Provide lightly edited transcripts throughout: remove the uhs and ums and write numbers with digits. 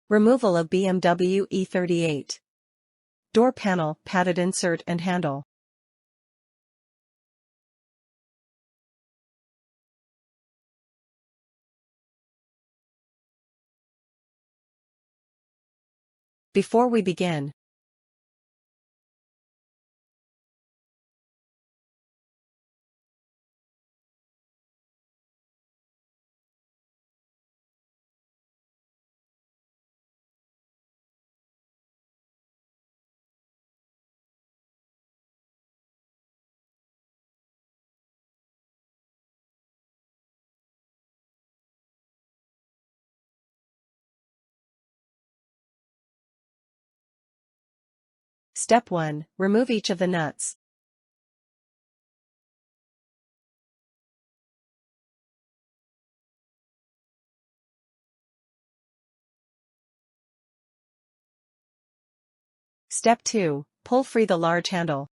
Removal of BMW E38 Door panel, padded insert and handle. Before we begin, Step 1. Remove each of the nuts. Step 2. Pull free the large handle.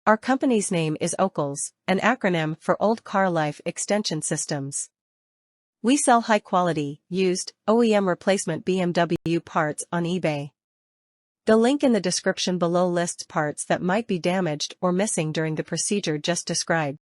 Our company's name is OCLS, an acronym for Old Car Life Extension Systems. We sell high-quality, used, OEM replacement BMW parts on eBay. The link in the description below lists parts that might be damaged or missing during the procedure just described.